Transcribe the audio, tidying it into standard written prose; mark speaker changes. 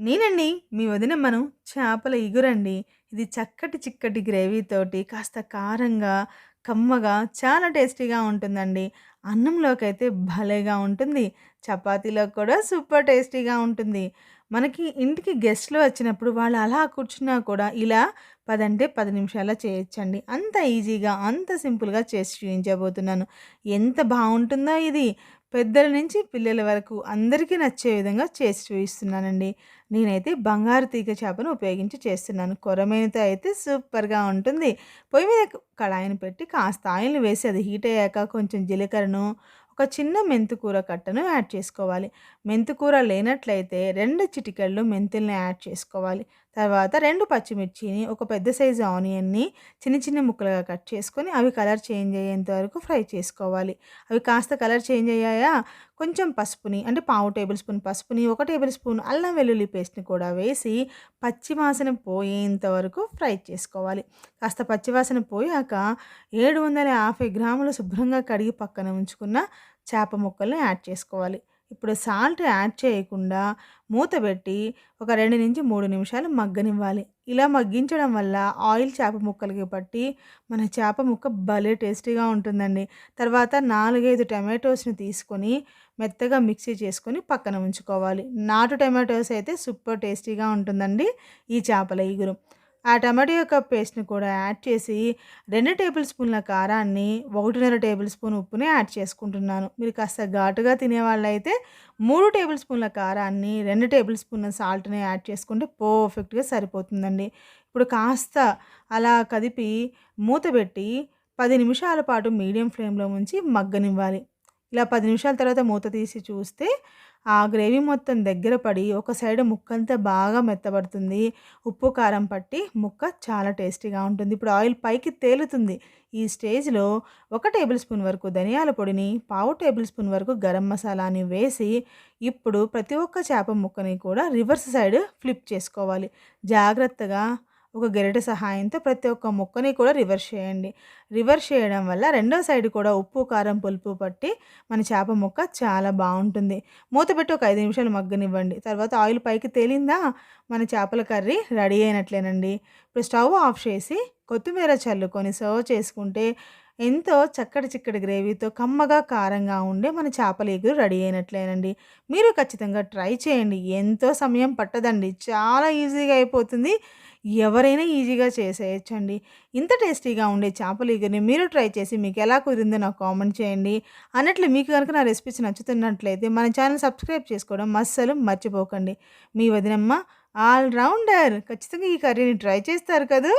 Speaker 1: నేనండి మీ వదిన మనం చేపల ఇగురండి. ఇది చక్కటి చిక్కటి గ్రేవీతోటి కాస్త కారంగా, కమ్మగా చాలా టేస్టీగా ఉంటుందండి. అన్నంలోకైతే భలేగా ఉంటుంది. చపాతీలోకి కూడా సూపర్ టేస్టీగా ఉంటుంది. మనకి ఇంటికి గెస్ట్‌లు వచ్చినప్పుడు వాళ్ళు అలా కూర్చున్నా కూడా ఇలా 10 అంటే 10 నిమిషాల్లో చేయొచ్చండి. అంత ఈజీగా, అంత సింపుల్‌గా చేసి చూయించబోతున్నాను. ఎంత బావుంటుందో ఇది. పెద్దల నుంచి పిల్లల వరకు అందరికీ నచ్చే విధంగా చేసి చూయిస్తున్నానండి. నేనైతే బంగారు తీగ చేపను ఉపయోగించి చేస్తున్నాను. కొర్రమీనుతో అయితే సూపర్‌గా ఉంటుంది. పొయ్యి మీద కళాయిని పెట్టి కాస్త ఆయిల్‌ని వేసి అది హీట్ అయ్యాక కొంచెం జీలకర్రను, ఒక చిన్న మెంతికూర కట్టను యాడ్ చేసుకోవాలి. మెంతికూర లేనట్లయితే 2 చిటికెళ్ళు మెంతుల్ని యాడ్ చేసుకోవాలి. తర్వాత 2 పచ్చిమిర్చిని, ఒక పెద్ద సైజు ఆనియన్‌ని చిన్న చిన్న ముక్కలుగా కట్ చేసుకొని అవి కలర్ చేంజ్ అయ్యేంత వరకు ఫ్రై చేసుకోవాలి. అవి కాస్త కలర్ చేంజ్ అయ్యాయా కొంచెం పసుపుని అంటే పావు టేబుల్ స్పూన్ పసుపుని, ఒక టేబుల్ స్పూన్ అల్లం వెల్లుల్లి పేస్ట్‌ని కూడా వేసి పచ్చి వాసన పోయేంత వరకు ఫ్రై చేసుకోవాలి. కాస్త పచ్చి వాసన పోయాక 750 గ్రాములు శుభ్రంగా కడిగి పక్కన ఉంచుకున్న చేప ముక్కల్ని యాడ్ చేసుకోవాలి. ఇప్పుడు సాల్ట్ యాడ్ చేయకుండా మూత పెట్టి ఒక 2-3 నిమిషాలు మగ్గనివ్వాలి. ఇలా మగ్గించడం వల్ల ఆయిల్ చేప ముక్కలకి పట్టి మన చేప ముక్క భలే టేస్టీగా ఉంటుందండి. తర్వాత 4, 5 టమాటోస్‌ని తీసుకొని మెత్తగా మిక్సీ చేసుకొని పక్కన ఉంచుకోవాలి. నాటు టమాటోస్ అయితే సూపర్ టేస్టీగా ఉంటుందండి ఈ చేపల ఇగురు. ఆ టమాటో యొక్క పేస్ట్‌ని కూడా యాడ్ చేసి 2 టేబుల్ స్పూన్ల కారాన్ని, 1.5 టేబుల్ స్పూన్ ఉప్పుని యాడ్ చేసుకుంటున్నాను. మీరు కాస్త ఘాటుగా తినేవాళ్ళైతే 3 టేబుల్ స్పూన్ల కారాన్ని, 2 టేబుల్ స్పూన్ల సాల్ట్‌ని యాడ్ చేసుకుంటే పర్ఫెక్ట్‌గా సరిపోతుందండి. ఇప్పుడు కాస్త అలా కదిపి మూత పెట్టి 10 నిమిషాల పాటు మీడియం ఫ్లేమ్‌లో ఉంచి మగ్గనివ్వాలి. ఇలా 10 నిమిషాల తర్వాత మూత తీసి చూస్తే ఆ గ్రేవీ మొత్తం దగ్గర పడి ఒక సైడ్ ముక్కంతా బాగా మెత్తబడుతుంది. ఉప్పు, కారం పట్టి ముక్క చాలా టేస్టీగా ఉంటుంది. ఇప్పుడు ఆయిల్ పైకి తేలుతుంది. ఈ స్టేజ్‌లో 1 టేబుల్ స్పూన్ వరకు ధనియాల పొడిని, పావు టేబుల్ స్పూన్ వరకు గరం మసాలాని వేసి ఇప్పుడు ప్రతి ఒక్క చేప ముక్కని కూడా రివర్స్ సైడ్ ఫ్లిప్ చేసుకోవాలి. జాగ్రత్తగా ఒక గరిటె సహాయంతో ప్రతి ఒక్క ముక్కని కూడా రివర్స్ చేయండి. రివర్స్ చేయడం వల్ల రెండో సైడ్ కూడా ఉప్పు, కారం, పులుపు పట్టి మన చేప ముక్క చాలా బావుంటుంది. మూత పెట్టి ఒక 5 నిమిషాలు మగ్గనివ్వండి. తర్వాత ఆయిల్ పైకి తేలిందా మన చేపల కర్రీ రెడీ అయినట్లేనండి. ఇప్పుడు స్టవ్ ఆఫ్ చేసి కొత్తిమీర చల్లుకొని సర్వ్ చేసుకుంటే ఎంతో చక్కటి చిక్కటి గ్రేవీతో కమ్మగా, కారంగా ఉండే మన చేపల ఇగురు రెడీ అయినట్లేనండి. మీరు ఖచ్చితంగా ట్రై చేయండి. ఎంతో సమయం పట్టదండి. చాలా ఈజీగా అయిపోతుంది. ఎవరైనా ఈజీగా చేసేయొచ్చండి. ఇంత టేస్టీగా ఉండే చేపల ఇగురిని మీరు ట్రై చేసి మీకెలా కుదిరిందో నాకు కామెంట్ చేయండి. అన్నట్లు మీకు గనుక నా రెసిపీస్ నచ్చుతున్నట్లయితే మన ఛానల్ సబ్స్క్రైబ్ చేసుకోవడం అస్సలు మర్చిపోకండి. మీ వదినమ్మ ఆల్ రౌండర్. ఖచ్చితంగా ఈ కర్రీని ట్రై చేస్తారు కదూ!